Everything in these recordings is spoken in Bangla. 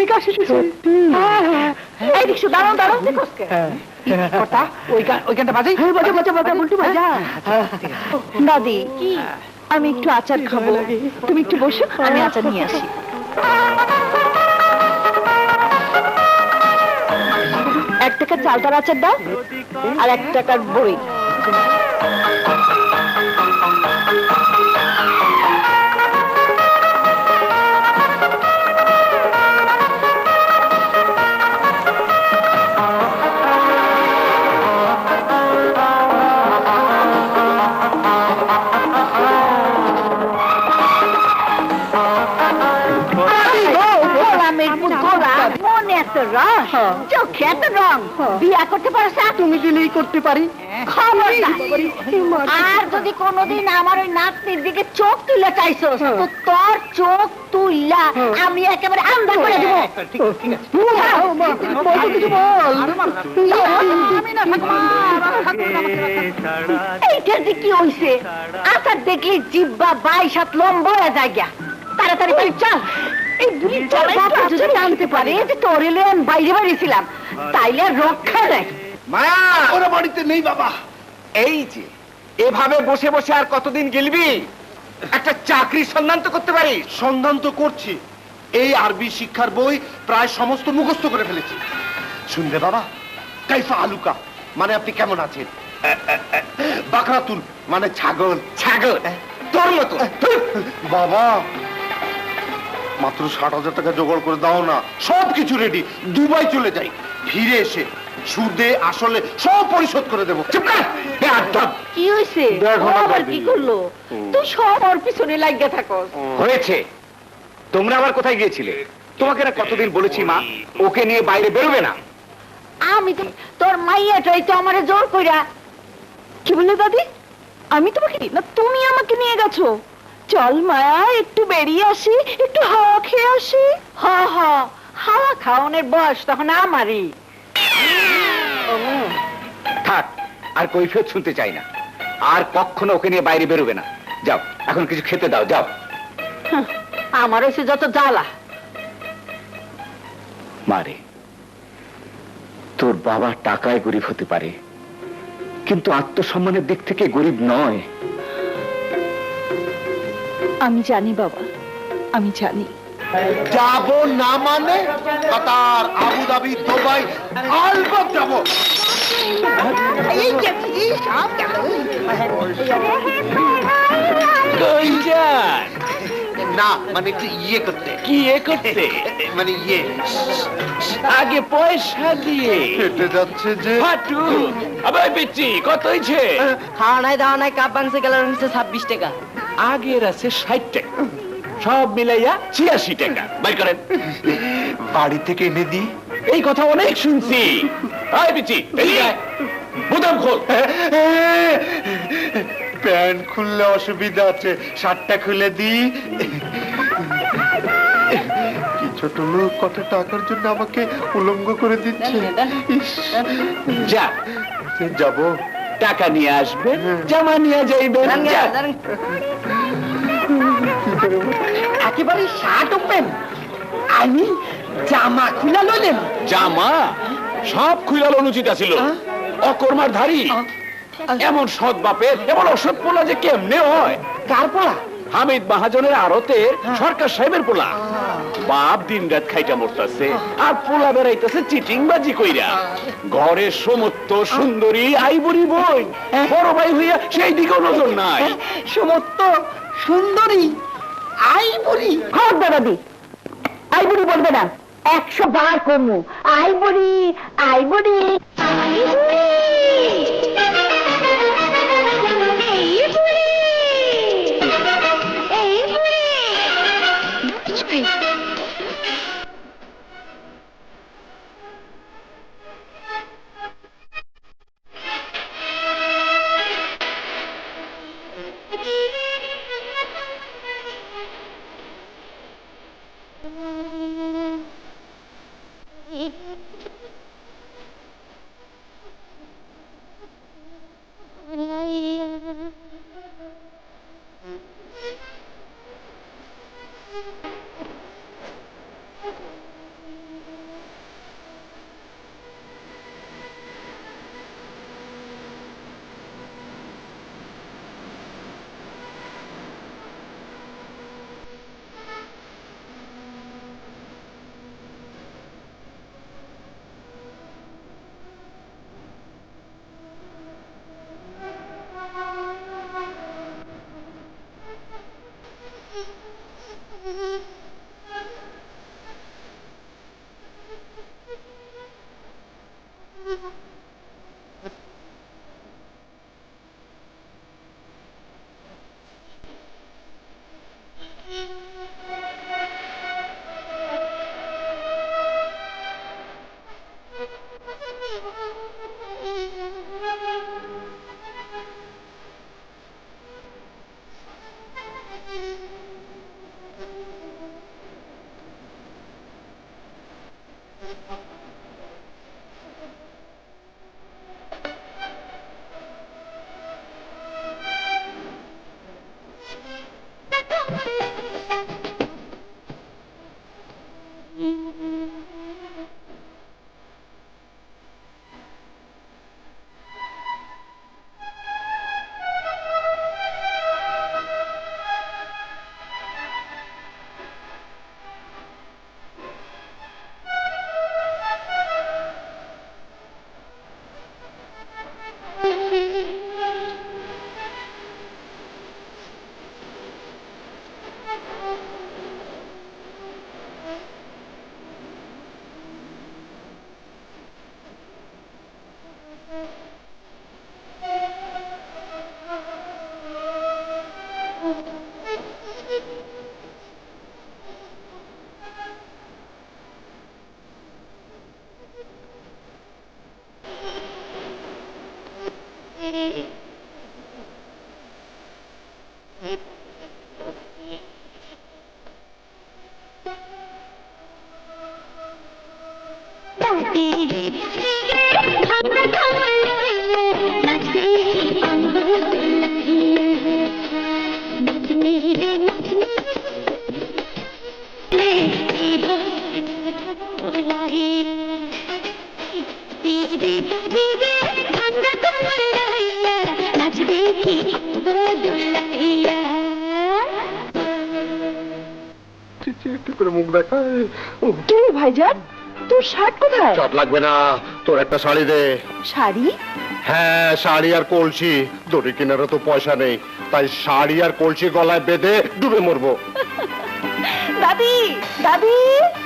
আমি কাশি এই রিক্সা দাঁড়াও দাঁড়াও কথা ওইখানটা বাজাই বাজা বাজা বাজা উল্টু বাজা দাদি কি আমি একটু আচার খাবো তুমি একটু বসো আমি আচার নিয়ে আসি এক টাকার চালতার আচার দাও আর 1 টাকার বড়ি বিয়া করতে পারছ তুমি দিলেই করতে পারি আর যদি কোনোদিন আমার ওই নাতনির দিকে চোখ তুলে চাইছো তো তোর চোখ তুললা আমি একেবারে আন্দা করে দেবো এইটার যে কি হইছে আচার দেখলে জিব্বা 22 হাত লম্বা হয়ে যায় গিয়া তাড়াতাড়ি বাড়ি চল এই বুড়ি যদি জানতে পারে যে তোর এলে আমি বাইরে বেরিয়েছিলাম তাইলে রক্ষা দেয় মায়া ওরা বাড়িতে নেই বাবা এই যে এভাবে বসে বসে আর কতদিন গেলবি একটা চাকরির সন্ধান তো করতে পারি সন্ধান তো করছি এই আরবি শিক্ষার বই প্রায় সমস্ত মুখস্থ করে ফেলেছি শুনবে বাবা কাইফা আলুকা মানে আপনি কেমন আছেন বাকরাতুল মানে ছাগল ছাগল তোর মতো বাবা মাত্র 60,000 টাকা জোগাড় করে দাও না সবকিছু রেডি দুবাই চলে যাই ফিরে এসে সুদে আসলে সব পরিশোধ করে দেবো কি হয়েছে আবার কি করলো তুই সব ওর পিছনে লাগিয়ে থাকো হয়েছে তোমরা আবার কোথায় গিয়েছিলে তোমাকে না কতদিন বলেছি মা ওকে নিয়ে বাইরে বেরোবে না আমি তো তোর মাইয়াটাই তো আমারে জোর কইরা কি বললে দাদি আমি তোমাকে না তুমি আমাকে নিয়ে গেছো চল মায়া একটু বেরিয়ে আসি একটু হাওয়া খেয়ে আসি হাওয়া খাওয়ানোর বয়স তখন আমারই থাক আর কৈফিয়ত শুনতে চাই না আর কখনো ওকে নিয়ে বাইরে বেরোবে না যাও এখন কিছু খেতে দাও যাও আমার হয়েছে যত জ্বালা মারে তোর বাবা টাকায় গরিব হতে পারে কিন্তু আত্মসম্মানের দিক থেকে গরিব নয় আমি জানি বাবা আমি জানি যাব না মানে কাতার আবুধাবি দুবাই আলবাত যাব না মানে একটু ইয়ে করতে কি করতে মানে ইয়ে আগে পয়সা দিয়ে হেঁটে যাচ্ছে যে ফাটু আবার বেচি কত হয়েছে খাওয়া নাই দাওয়া নাই কাপ ভাঙছে গেল 26 টাকা আগের আছে 60 টাকা সব মিলাইয়া 86 টাকা বাই করেন বাড়ি থেকে এনে দি এই কথা অনেক শুনছি আয় বেচি বুদাম খোল প্যান্ট খুললে অসুবিধা আছে শার্টটা খুলে দি কি ছোট লোক কত টাকার জন্য আমাকে উলঙ্গ করে দিচ্ছে যা যাব টাকা নিয়ে আসবে জামা নিয়ে যাইবেন একেবারে শার্ট ওপেন আমি জামা খুলা লইলেন জামা সব খুলাল অনুচিত ছিল অকর্মার ধারী এমন সৎ বাপের এমন অসৎ পোলা যে কেমনে হয় কার পোলা হামিদ মহাজনের আড়তের সরকার সাহেবের পোলা বাপ দিন রাত খাইটা মরতাছে আর পোলা বেড়াইতেছে চিটিং বাজি কইরা ঘরের সমস্ত সুন্দরী আইবরি বই বড় ভাই হইয়া সেই দিকেও নজর নাই সমস্ত সুন্দরী আইবরি খবর দাদি আইবরি বলবে না 100 বার কমু আইবরি আইবরি আইবরি একটু করে মুখ দেখায়। কে ভাইজান, তোর শার্ট কোথায়? চাপ লাগবে না, তোর একটা শাড়ি দে। শাড়ি? হ্যাঁ, শাড়ি আর কলসি। দড়ি কেনারও তো পয়সা নেই, তাই শাড়ি আর কলসি গলায় বেঁধে ডুবে মরবো। দাদি, দাদি,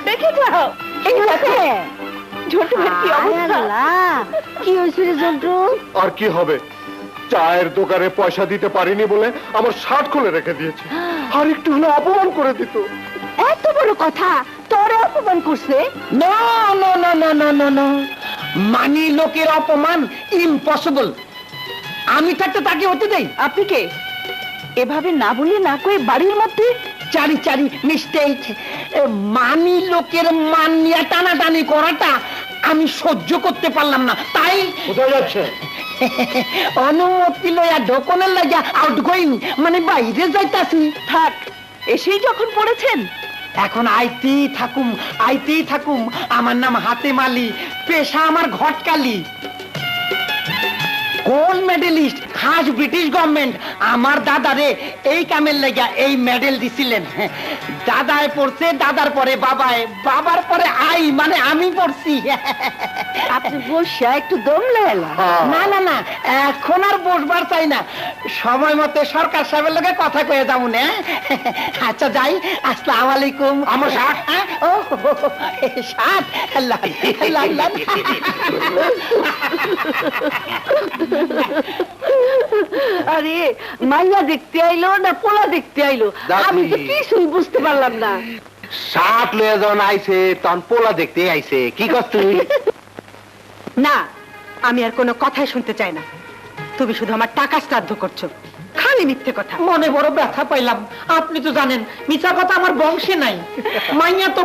দেখে যাও এই দেখে ঝন্টু ভাই কি অবস্থা। কি হয়েছে রে ঝন্টু? আর কি হবে, চায়ের দোকানে পয়সা দিতে পারিনি বলে আমার শার্ট খুলে রেখে দিয়েছে। আর একটু হলে অপমান করে দিত। এত বড় কথা, তোর অপমান করছে? No no no no no no no, মানি লোকের অপমান ইম্পসিবল। আমি থাকতে তাকে হতে দেই? আপনি কে? এভাবে না বলে না কয়ে বাড়ির মধ্যে? চারি চারি মিস্টেক। মানি লোকের মান নিয়ে টানাটানি করাটা আমি সহ্য করতে পারলাম না, তাই কোথায় যাচ্ছে? অনুমতি লইয়া ঢোকনের লাগিয়া আউট গোয়িং, মানে বাইরে যাইতাছি। থাক, এসেই যখন পড়েছেন এখন আইতেই থাকুম। আমার নাম হাতেম আলী, পেশা আমার ঘটকালি। গোল্ড মেডেলিস্ট, খাস ব্রিটিশ গভর্নমেন্ট আমার দাদারে এই কামের লেগা এই মেডেল দিছিলেন। দাদায় পড়ছে, দাদার পরে বাবায়, বাবার পরে আই মানে আমি পড়ছি। আপনি বসে একটু দম লেলা। না না না, এখন আর বসবার চাই না, সময় মতো সরকার সাহেবের লগে কথা কয়ে যাবো না। আচ্ছা যাই, আসসালামু আলাইকুম। আমার শার্ট? ও শার্ট, আল্লাহ আল্লাহ আল্লাহ। আরে মাইয়া দেখতে আইলো না পোলা দেখতে আইলো? আমি তো কিছুই বুঝতে পারলাম না। শার্ট লয়ে যখন আইছে তখন পোলা দেখতে আইছে। কি করছ তুই? না, আমি আর কোনো কথাই শুনতে চাই না। তুমি শুধু আমার টাকা শ্রাদ্ধ করছো, খালি মিথ্যে কথা। মনে বড় ব্যথা পাইলাম। আপনি তো জানেন মিথ্যা কথা আমার বংশে নাই। মাইয়া তো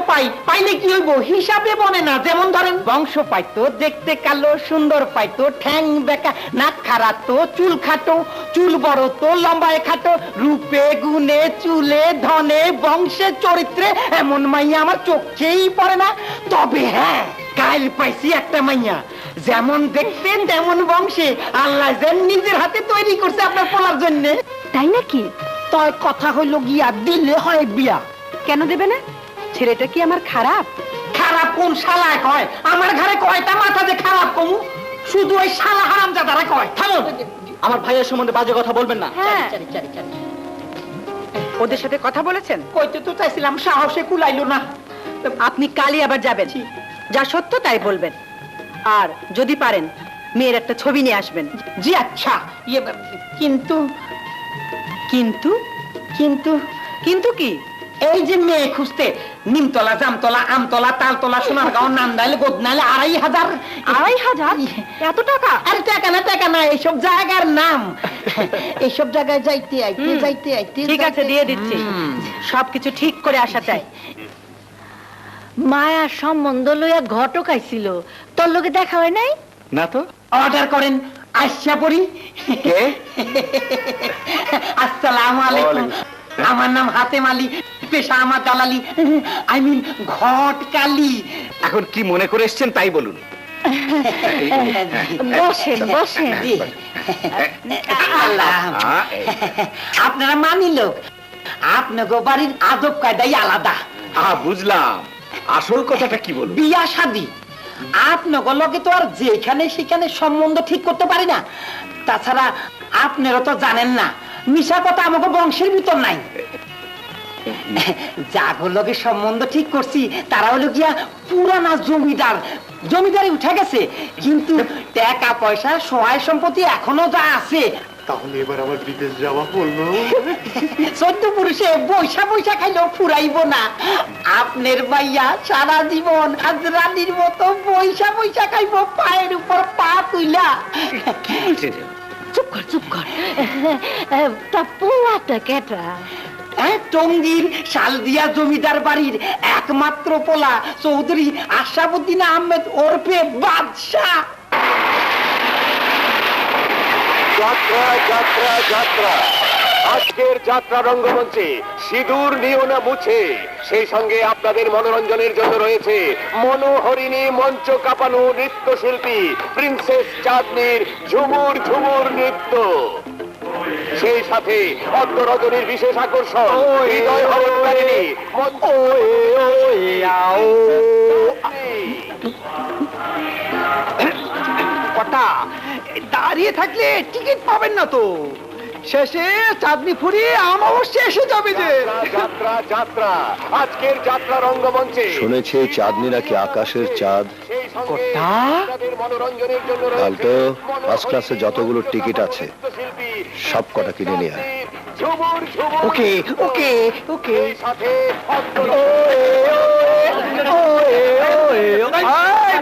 পাইলে কি হইব হিসাবে বনে না। যেমন ধরেন বংশ পাইতো, দেখতে কালো সুন্দর পাইতো, ঠ্যাং বেকা, নাক খারাতো, চুল খাটো, চুল বড় তো, লম্বায় খাটো, রূপে গুণে চুলে ধনে বংশে চরিত্রে এমন মাইয়া আমার চোখেই পড়ে না। তবে হ্যাঁ, কাল পাইছি একটা মাইয়া, যেমন দেখতেন তেমন বংশে, আল্লাহ যেন নিজের হাতে তৈরি করছে আপনার পোলার জন্য। তাই নাকি? তাই কথা হইল গিয়া দিলে হয় বিয়া। কেন দেবে না? ছেলেটা কি আমার খারাপ? খারাপ কোন শালায় কয়? আমার ঘরে কয়টা মাথা যে খারাপ কমু, শুধু ওই শালা হারামজাদারা কয়। থামো, আমার ভাইয়ের সম্বন্ধে বাজে কথা বলবেন না। হ্যাঁ, ওদের সাথে কথা বলেছেন? কইতে তো চাইছিলাম, সাহসে কুলাইলো না। আপনি কালই আবার যাবেন, যা সত্য তাই বলবেন। আর যদি পারেন মেয়ের একটা ছবি নিয়ে আসবেন। জি আচ্ছা। কিন্তু কিন্তু কিন্তু কিন্তু কি? এই যে মেয়ে খুঁজতে নিমতলা, জামতলা, আমতলা, তালতলা, সোনারগাঁও, নান্দাইল, গোদনাইল 2,500। 2,500? এত টাকা? আরে টাকা না, এইসব জায়গার নাম। এইসব জায়গায় যাইতে আইতে ঠিক আছে, দিয়ে দিচ্ছি। সবকিছু ঠিক করে আসা চাই। মায়ার সম্বন্ধ লইয়া ঘটক আইছিল, তোর লোকে দেখা হয় নাই? না তো। অর্ডার করেন, আসিয়া পড়ি। কে? আসসালামু আলাইকুম। আমার নাম হাতেম আলী, পেশা আমার দালালি, আই মিন ঘটকালি। এখন কি মনে করে এসছেন তাই বলুন। বসেন বসেন। আল্লাহ, আপনারা মানি লোক, আপনাকে বাড়ির আদব কায়দাই আলাদা। বুঝলাম, আসল কথাটা কি বলুন। বিয়া শাদী আপনাকে লগে তো আর যেখানে সেখানে সম্বন্ধ ঠিক করতে পারি না। তাছাড়া আপনারা তো জানেন না, মিশা কথা আমাকে বংশের ভিতর নাই। যাগুলোকে সম্বন্ধ ঠিক করছি তারা হলো গিয়া পুরানা জমিদার, জমিদারি উঠে গেছে, কিন্তু টাকা পয়সা সহায় সম্পত্তি এখনো যা আছে। তাহলে এবার আমার বিদেশ যাওয়া বললো। 14 পুরুষে বৈশা খাইলেও ফুরাইব না। আপনার ভাইয়া সারা জীবন হাজরানির মতো বৈশা খাইব, পায়ের উপর পা তুইলা। চুপ কর তা পোলাটা কেটা? টঙ্গীর শালদিয়া জমিদার বাড়ির একমাত্র পোলা চৌধুরী আশরাফুদ্দিন আহমেদ ওরফে বাদশাহ। যাত্রা যাত্রা যাত্রা আজকের যাত্রা রঙ্গমঞ্চে সিঁদুর নিও না মুছে, সেই সঙ্গে আপনাদের মনোরঞ্জনের জন্য রয়েছে মনোহরিণী মঞ্চ কাঁপানো নৃত্যশিল্পী প্রিন্সেস চাঁদনীর ঝুমুর ঝুমুর নৃত্য, সেই সাথে অদ্য রজনীর বিশেষ আকর্ষণ হৃদয় হরণকারিণী কটা দাঁড়িয়ে থাকলে টিকিট পাবেন না তো, শেষে চাঁদনি ফুরিয়ে অমাবস্যা এসে যাবে যে। যাত্রা যাত্রা আজকের যাত্রা রঙ্গমঞ্চে শুনেছি চাঁদনি নাকি আকাশের চাঁদ। সেই সঙ্গে কোথা? আপনাদের মনোরঞ্জনের জন্য কালকে ফার্স্ট ক্লাসে যতগুলো টিকিট আছে সব কটা কিনে নিয়ে আয়। ঝুমুর ঝুমুর ওকে ওকে ওকে। সেই সাথে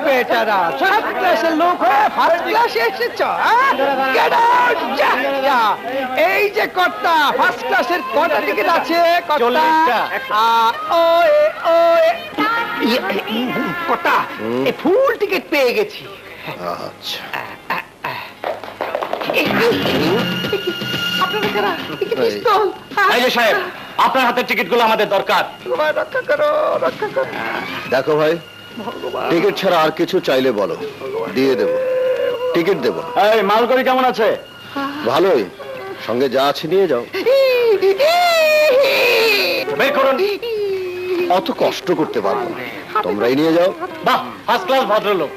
বেটারা ফার্স্ট ক্লাসের লোক হয়ে ফার্স্ট ক্লাসে এসেছ, Get out! যা। এই যে কর্তা ফার্স্ট ক্লাসের কটা টিকিট আছে কর্তা? কর্তা এই ফুল টিকিট পেয়ে গেছি। আচ্ছা আপনারা কারা? পিস্তল সাহেব, আপনার হাতের টিকিটগুলো আমাদের দরকার। রক্ষা করো রক্ষা করো। দেখো ভাই, টিকিট ছাড়া আর কিছু চাইলে বলো, দিয়ে দেবো, টিকিট দেবো। এই মালগাড়ি কেমন আছে? ভালোই, সঙ্গে যা আছে নিয়ে যাও। বের করুন। অত কষ্ট করতে পারবো না, তোমরাই নিয়ে যাও। বাহ, ফার্স্ট ক্লাস ভদ্রলোক।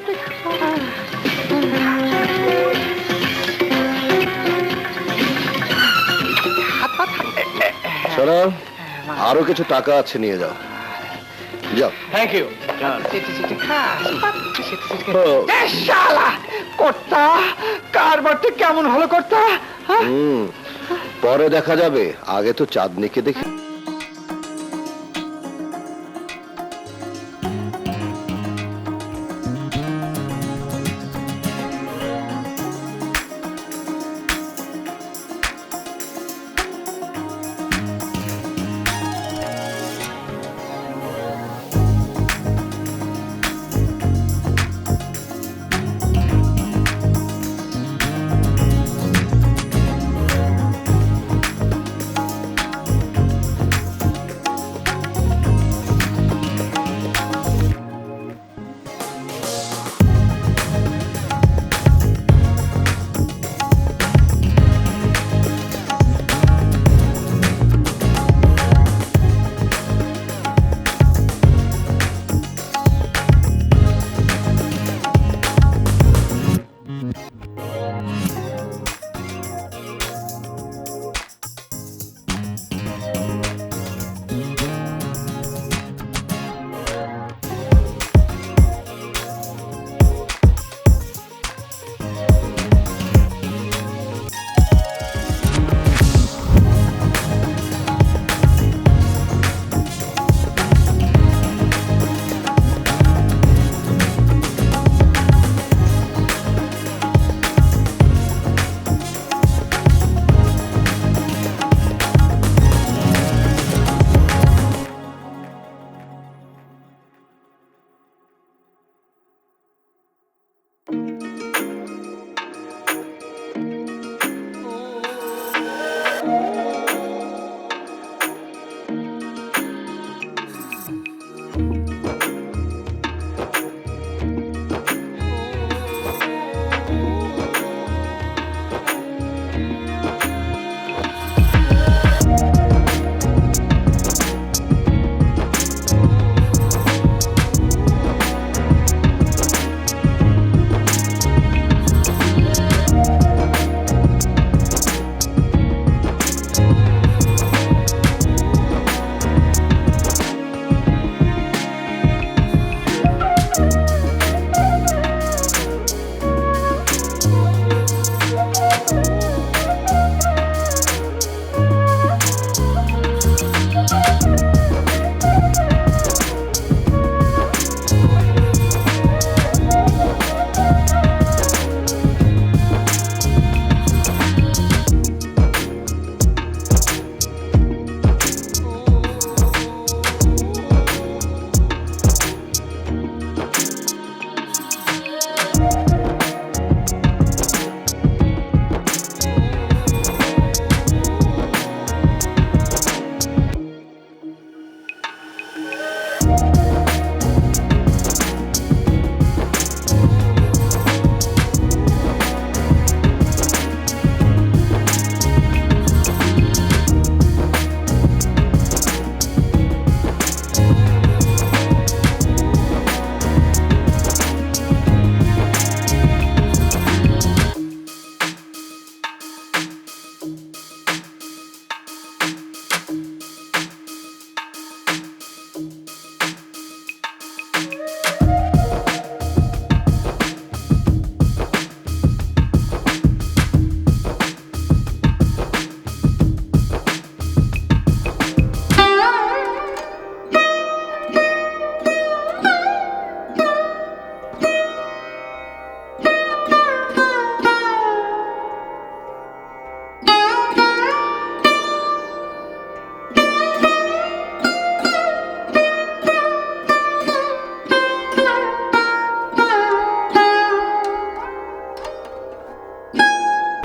শোনো, আরো কিছু টাকা আছে নিয়ে যাও, যাও। Thank you. শালা কর্তা কারবারটা কেমন হলো কর্তা? পরে দেখা যাবে, আগে তো চাঁদনিকে দেখি।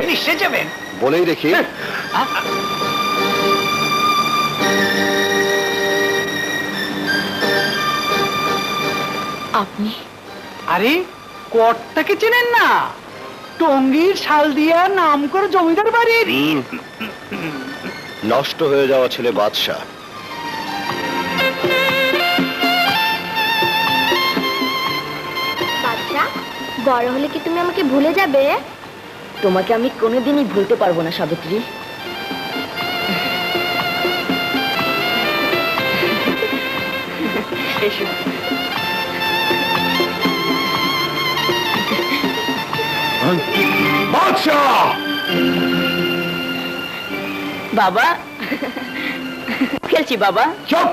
আপনি সেজেবেন? বলেই দেখি। আপনি আরে কর্তাকে চেনেন না? টঙ্গীর শালদিয়া নাম করে জমিদার বাড়ির। নষ্ট হয়ে যাওয়া ছেলে বাদশাহ। বাচ্চা বড় হলে কি তুমি আমাকে ভুলে যাবে? তোমাকে আমি কোনোদিনই ভুলতে পারবো না সাবিত্রী। এসো। বাদশাহ! বাবা খেলছি বাবা। চুপ!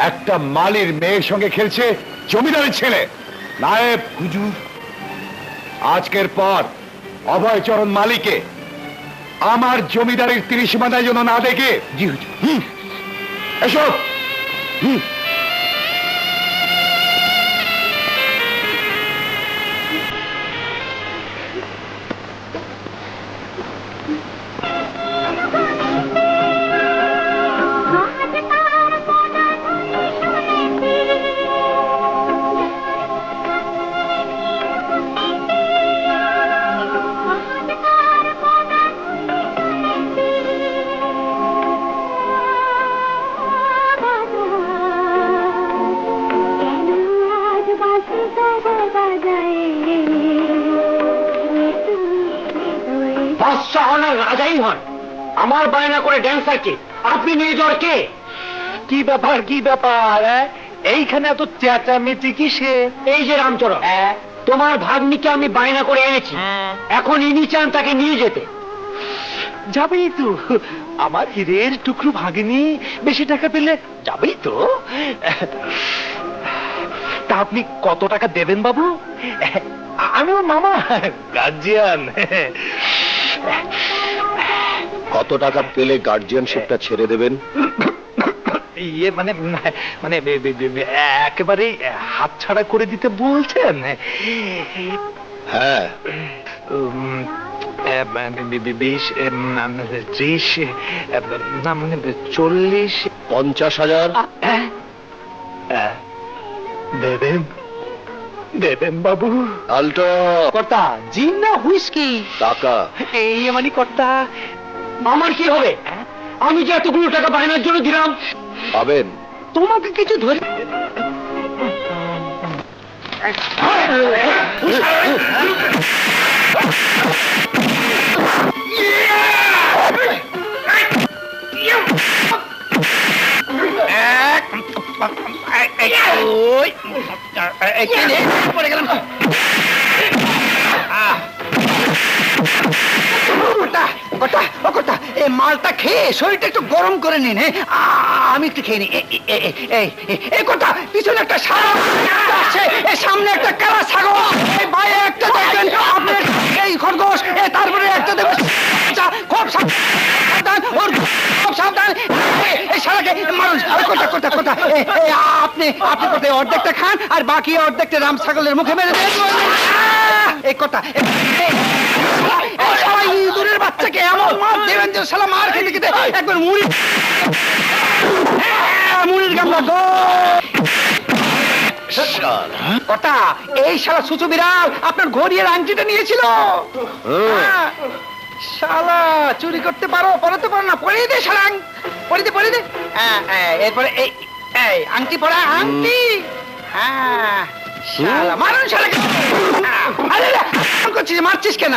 একটা মালির মেয়ের সঙ্গে খেলছে জমিদারের ছেলে। নায়েব হুজুর, আজকের পর অভয়চরণ মালিকে আমার জমিদারের ত্রিসীমানায় যেন না দেখে। জি হুজুর। এসব বাদশাহ হন আর রাজাই হন, আমার বায়না করে ড্যান্সারকে আপনি নিয়ে যাওয়ার কে? কি ব্যাপার, কি ব্যাপার? এইখানে এত চেঁচামেচি কিসে? এই যে রামচরণ, তোমার ভাগ্নিকে আমি বায়না করে এনেছি, এখন ইনি চান তাকে নিয়ে যেতে। যাবেই তো, আমার হীরের টুকরো ভাগ্নি বেশি টাকা পেলে যাবেই তো। তা আপনি কত টাকা দেবেন বাবু? আমি ওর মামা, গার্জিয়ান। কত টাকা পেলে গার্জিয়ানশিপটা ছেড়ে দেবেন? ইয়ে মানে মানে একেবারে হাতছাড়া করে দিতে বলছেন? হ্যাঁ। 20, 30, না মানে 40। 50,000? দেবেন, দেবেন বাবু। আলটো কর্তা, জিন না হুইস্কি? টাকা। এই মানে কর্তা, আমার কি হবে? আমি যে এতগুলো টাকা বায়নার জন্য দিলাম। পাবেন। তোমাকে কিছু ধরে পড়ে গেলাম। এই মালটা খেয়ে শরীরটা একটু গরম করে নিন। আমি একটু খেয়ে নিই। এই কথা, পিছনে একটা সাপ আসছে, সামনে একটা কালা ছাগল, এই বাইরে একটা দেখবেন আপনার এই খরগোশ, তারপরে একটা দেখবেন খুব সাবধান, ওর খুব সাবধান। এই শালাকে মানুষ কথা আপনি কোথায় অর্ধেকটা খান আর বাকি অর্ধেকটা রাম ছাগলের মুখে মেরে দেন। এই কথা ইঁদুরের বাচ্চাকে এমন মার দেবেন যে শালা মার খেতে খেতে একবার মুড়ির গামলা গো। কথা, এই শালা সুচু বিড়াল আপনার ঘড়ির আংটিটা নিয়েছিল। শালা চুরি করতে পারো, পড়াতে পারো না, পড়িয়ে দে শালা, পড়িয়ে দে। এরপরে এই আংটি পড়া, আংটি। হ্যাঁ শালা মারুন শালাকে। আরে করছিস, মারছিস কেন?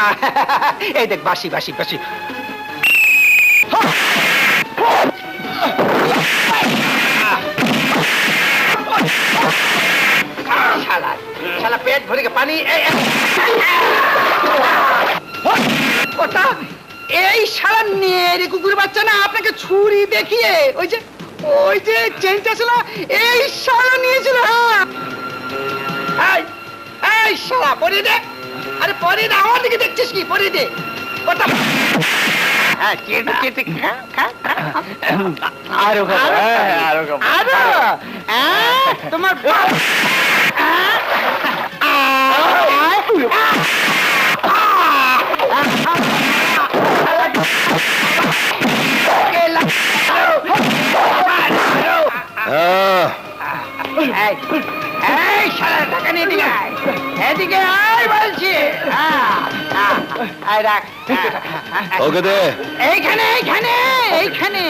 এই দেখ বাসি। শালা পেট ভরে পানি। কথা, এই শালা নিয়ে কুকুর বাচ্চা না আপনাকে ছুরি দেখিয়ে ওই যে চেনটা ছিল, এই শালা নিয়েছিল। এই শালা পরিয়ে দে। আরে পরিয়ে দে, আমার দিকে দেখছিস কি? পরিয়ে দে। কথা, তোমার আয় এই শালা টাকা নিয়ে এদিকে আয় এদিকে আয় বলছি আয় রাখ ওকে দে। এইখানে এইখানে এইখানে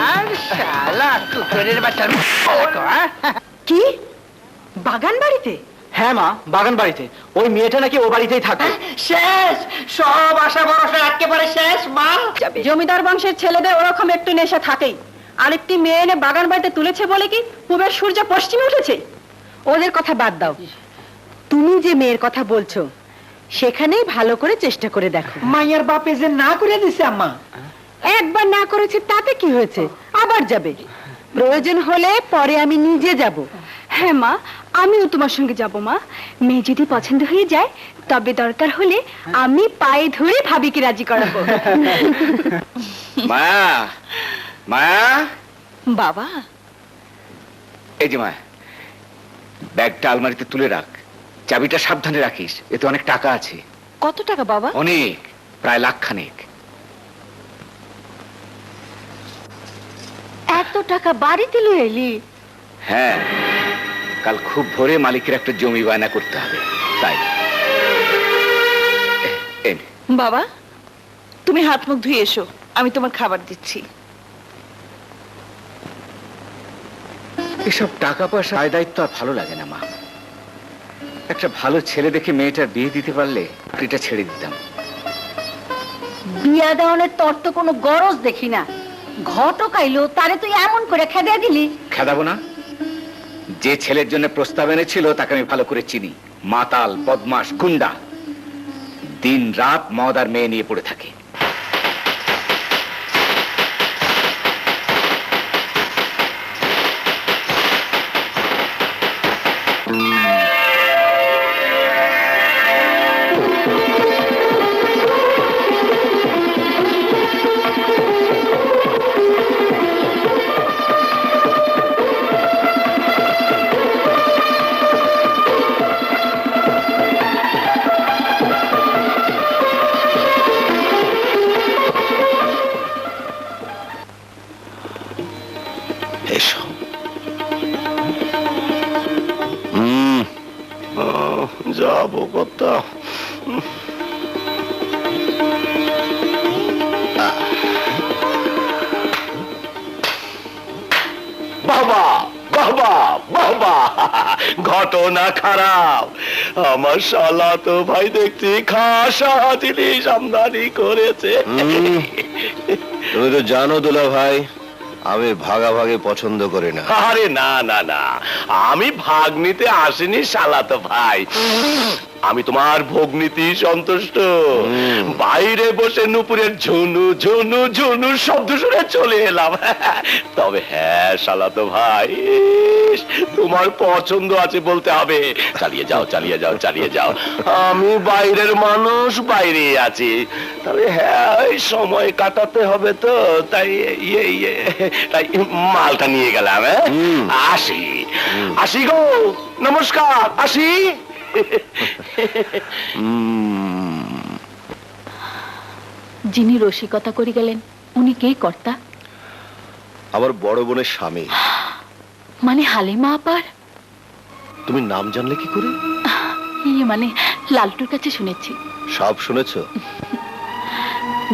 আর শালা কুকুরের বাচ্চা কি বাগান বাড়িতে? হ্যাঁ মা, বাগান বাড়িতে। ওই মেয়েটা নাকি ও বাড়িতেই থাকে। শেষ, সব আশা ভরসা একেবারে শেষ মা। জমিদার বংশের ছেলেদের ওরকম একটু নেশা থাকেই। আরেকটি মেয়ে এনে বাগান বাড়িতে তুলেছে বলে কি পূবের সূর্য পশ্চিমে উঠেছে? ওদের কথা বাদ দাও, তুমি যে মেয়ের কথা বলছো সেখানেই ভালো করে চেষ্টা করে দেখো। মাইয়ার বাপে যে না করে দিছে আম্মা। একবার না করেছে তাতে কি হয়েছে, আবার যাবে। প্রয়োজন হলে পরে আমি নিজে যাব। হ্যাঁ মা, আমিও তোমার সঙ্গে যাব মা। মেয়ে যদি পছন্দ হয়ে যায় তবে দরকার হলে আমি পায়ে ধরে ভাবিকে রাজি করাবো। মায়া, মায়া, বাবা, এই যে মায়া, ব্যাগটা আলমারিতে তুলে রাখ, চাবিটা সাবধানে রাখিস, এতে অনেক টাকা আছে। কত টাকা বাবা? অনেক, প্রায় লাখখানেক। এত টাকা বাড়িতে লয়ে এলি? হ্যাঁ, কাল খুব ভোরে মালিকের একটা জমি বায়না করতে হবে, তাই। এই নে। বাবা, তুমি হাত মুখ ধুয়ে এসো, আমি তোমার খাবার দিচ্ছি। এসব টাকা পয়সা দায় দায়িত্ব আর ভালো লাগে না মা। একটা ভালো ছেলে দেখে মেয়েটার বিয়ে দিতে পারলে এটা ছেড়ে দিতাম। বিয়া দেওয়ানের তোর তো কোনো গরজ দেখি না। ঘটক আইলো, তারে তুই এমন করে খেদে দিলি। খেদাবো না? যে ছেলের জন্য প্রস্তাব এনেছিল তাকে আমি ভালো করে চিনি। মাতাল, বদমাস, গুন্ডা, দিন রাত মদ আর মেয়ে নিয়ে পড়ে থাকে। এসো। যাবো কথা। বাবা বাবা বাবা, ঘটনা খারাপ। আমার শালা তো ভাই দেখছি খাসা জিনিস আমদানি করেছে। তুমি তো জানো দুলা ভাই, আমি ভাগাভাগি পছন্দ করি না। আরে না না না, আমি ভাগ নিতে আসিনি শালা তো ভাই, আমি তোমার ভোগনীতি সন্তুষ্ট। বাইরে বসে নুপুরের ঝুনু ঝুনু ঝুনু শব্দ শুনে চলে এলাম। তবে হ্যাঁ শালা তো ভাই, তোমার পছন্দ আছে বলতে হবে। চালিয়ে যাও চালিয়ে যাও চালিয়ে যাও, আমি বাইরের মানুষ, বাইরে আছি। তবে হ্যাঁ, ওই সময় কাটাতে হবে তো, তাই তাই মালটা নিয়ে গেলাম। আসি আসি গো, নমস্কার, আসি। যিনি রসিকতা করে গেলেন উনি কে কর্তা? আমার বড় বোনের স্বামী। মানে হালিমা আপার? তুমি নাম জানলে কি করে? ইয়ে মানে লালটুর কাছে শুনেছি। সব শুনেছো?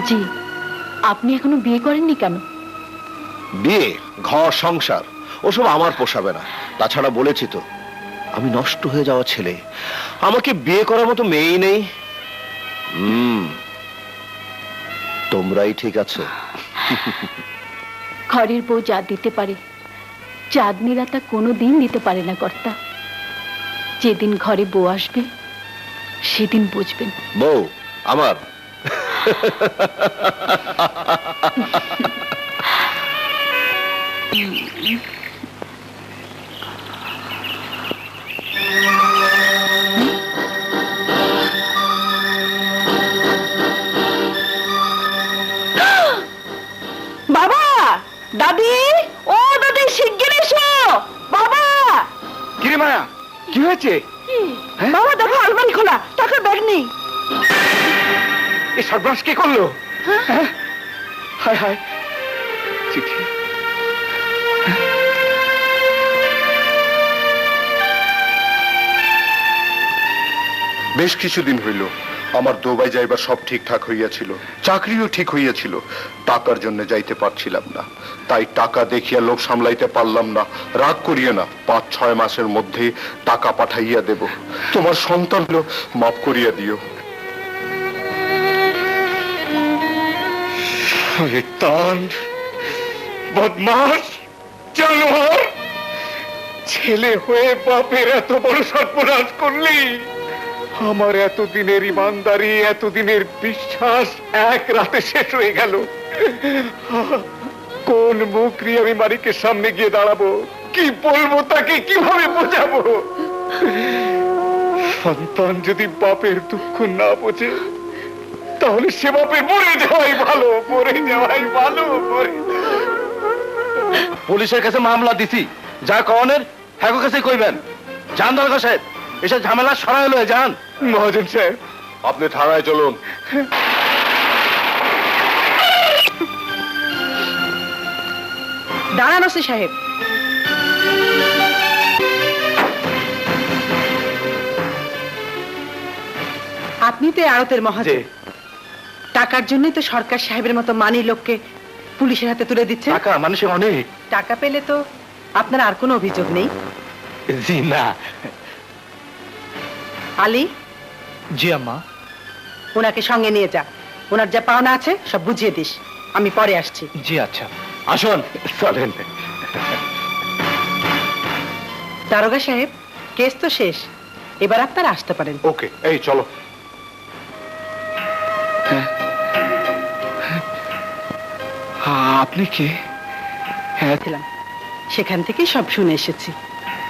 জি। আপনি এখনো বিয়ে করেননি কেন? বিয়ে, ঘর, সংসার ওসব আমার পোষাবে না। তাছাড়া বলেছি তো, আমি নষ্ট হয়ে যাওয়া ছেলে, আমাকে বিয়ে করার মতো মেয়েই নেই। তোমরাই ঠিক আছো। ঘরের বউ যা দিতে পারে চাঁদনিরা তা কোনোদিন দিতে পারে না কর্তা। যেদিন ঘরে বউ আসবে সেদিন বুঝবেন। বউ আমার? বাবা, দাদি, ও দাদি, শিগগির এসো। বাবা! কিরে মায়া, কি হয়েছে? বাবা দেখো, আলমারি খোলা, টাকার ব্যাগ নেই। এই সর্বনাশ কে করলো? হ্যাঁ? হায় হায়, চিঠি। বেশ কিছুদিন হইল আমার দুবাই যাইবার সব ঠিকঠাক হইয়াছিল, চাকরিও ঠিক হইয়াছিল, টাকার জন্য যাইতে পারছিলাম না। তাই টাকা দেখিয়া লোক সামলাইতে পারলাম না। রাগ করিও না, 5-6 মাসের মধ্যে টাকা পাঠাইয়া দেব। তোমার সন্তান হলো, মাফ করিয়া দিও। শয়তান, বদমাশ, জানোয়ার, ছেলে হয়ে বাপের এত বড় সর্বনাশ করলি। আমার এতদিনের ইমানদারি, এতদিনের বিশ্বাস এক রাতে শেষ হয়ে গেল। কোন মুখ নিয়ে আমি মালিকের সামনে গিয়ে দাঁড়াবো? কি বলবো তাকে? কিভাবে বোঝাবো? সন্তান যদি বাপের দুঃখ না বোঝে, তাহলে সে বাপের মরে যাওয়াই ভালো, মরে যাওয়াই ভালো। পুলিশের কাছে মামলা দিছি, যা কওনের হ্যাঁ কাছে কইবেন। যান দরকার সাহেব, এসব ঝামেলা সরাই লয়ে যান। মহাজন সাহেব, আপনি থানায় চলুন। দাঁড়ান ওসি সাহেব, আপনি তো এই আড়তের মহাজন। টাকার জন্যই তো সরকার সাহেবের মতো মানি লোককে পুলিশের হাতে তুলে দিচ্ছে। টাকা মানুষের অনেক। টাকা পেলে তো আপনার আর কোনো অভিযোগ নেই? জি না। আলী, জি আম্মা। ওনাকে সঙ্গে নিয়ে যা, ওনার যা পাওনা আছে সব বুঝিয়ে দিস, আমি পরে আসছি। জি আচ্ছা। আসুন, চলেন। দারোগা সাহেব, কেস তো শেষ, এবার আপনারা আসতে পারেন। ওকে, এই চলো। আপনি কে? ছিলাম, সেখান থেকে সব শুনে এসেছি।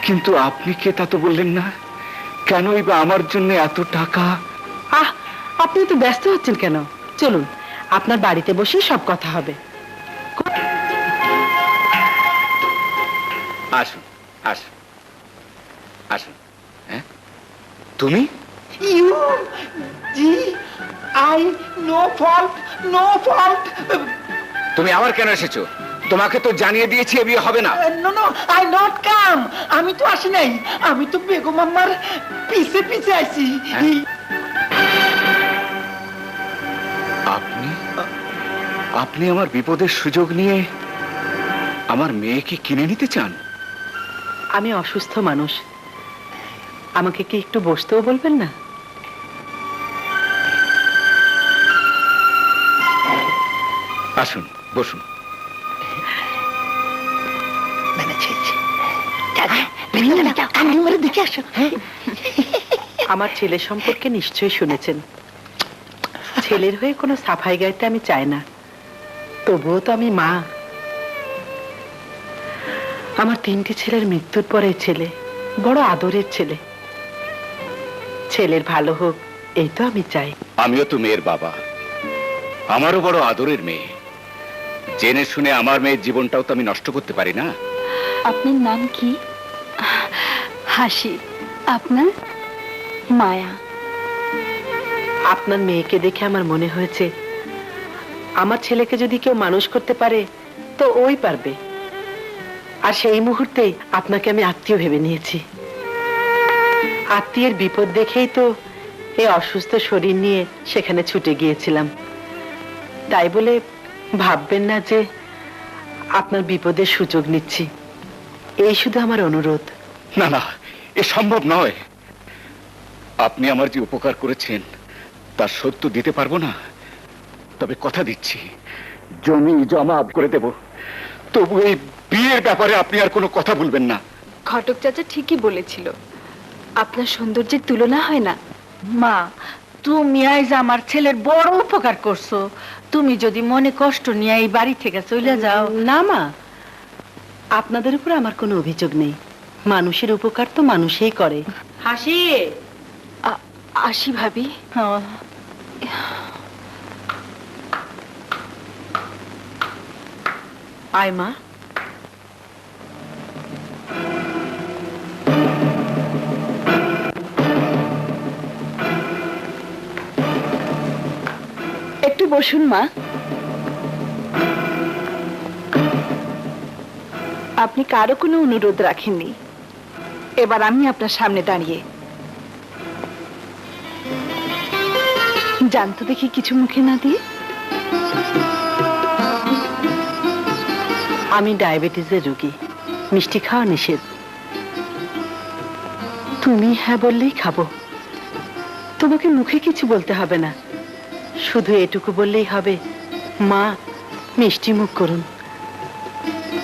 কিন্তু আপনি কে তা তো বললেন না। কেনই বা আমার জন্য এত টাকা? আহ, আপনি তো ব্যস্ত হচ্ছেন কেন? চলুন, আপনার বাড়িতে বসেই সব কথা হবে। আসুন, আসুন, আসুন। হ্যাঁ, তুমি? তুমি আবার কেন এসেছো? তোমাকে তো জানিয়ে দিয়েছি এ বিয়ে হবে না। No no, I not come. আমি তো আসি নাই, আমি তো বেগম আম্মার পিছে পিছে আইছি। আপনি আপনি আমার বিপদের সুযোগ নিয়ে আমার মেয়েকে কিনে নিতে চান? আমি অসুস্থ মানুষ, আমাকে কি একটু বসতেও বলবেন না? আসুন, বসুন। আমার ছেলে সম্পর্কে নিশ্চয়ই শুনেছেন। ছেলের হয়ে কোনো সাফাই গাইতে আমি চাই না, তবুও তো আমি মা। আমার 3টে ছেলের মৃত্যুর পরে ছেলে বড় আদরের ছেলে। ছেলের ভালো হোক, এই তো আমি চাই। আমিও তো মেয়ের বাবা, আমারও বড় আদরের মেয়ে। জেনে শুনে আমার মেয়ের জীবনটাও তো আমি নষ্ট করতে পারি না। আপনার নাম কি? হাসি। আপনার? মায়া। আপনার মেয়েকে দেখে আমার মনে হয়েছে আমার ছেলেকে যদি কেউ মানুষ করতে পারে তো ওই পারবে। আর সেই মুহূর্তেই আপনাকে আমি আত্মীয় ভেবে নিয়েছি। আত্মীয়ের বিপদ দেখেই তো এই অসুস্থ শরীর নিয়ে সেখানে ছুটে গিয়েছিলাম। তাই বলে ভাববেন না যে আপনার বিপদের সুযোগ নিচ্ছি। এই শুধু আমার অনুরোধ। না না, এ সম্ভব নয়। আপনি আমার যে উপকার করেছেন তার সত্য দিতে পারবো না, তবে কথা দিচ্ছি জমি জমা করে দেব। তবু এই বিয়ের ব্যাপারে আপনি আর কোনো কথা বলবেন না। ঘটক চাচা ঠিকই বলেছিল, আপনার সৌন্দর্যের তুলনা হয় না। মা, তুমি আজ আমার ছেলের বড় উপকার করছো। তুমি যদি মনে কষ্ট নিয়ে এই বাড়ি থেকে চলে যাও। না মা, আপনাদের উপর আমার কোনো অভিযোগ নেই। মানুষের উপকার তো মানুষই করে। হাসি, আসি ভাবি। আয় মা। একটু বসুন মা। আপনি কারো কোনো অনুরোধ রাখেননি, এবার আমি আপনার সামনে দাঁড়িয়ে। জানতো দেখি কিছু মুখে না দিয়ে। আমি ডায়াবেটিসের রোগী, মিষ্টি খাওয়া নিষেধ। তুমি হ্যাঁ বললেই খাবো, তোমাকে মুখে কিছু বলতে হবে না, শুধু এটুকু বললেই হবে, মা মিষ্টি মুখ করুন,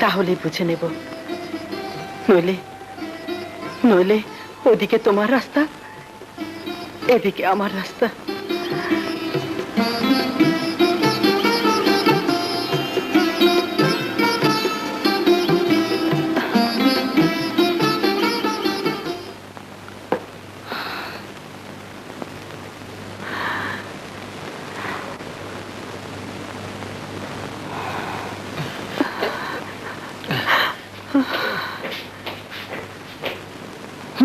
তাহলেই বুঝে নেব। নইলে নইলে ওদিকে তোমার রাস্তা, এদিকে আমার রাস্তা।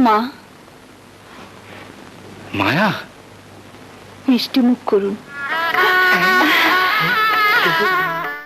মা, মায়া, মিষ্টি মুখ করুন।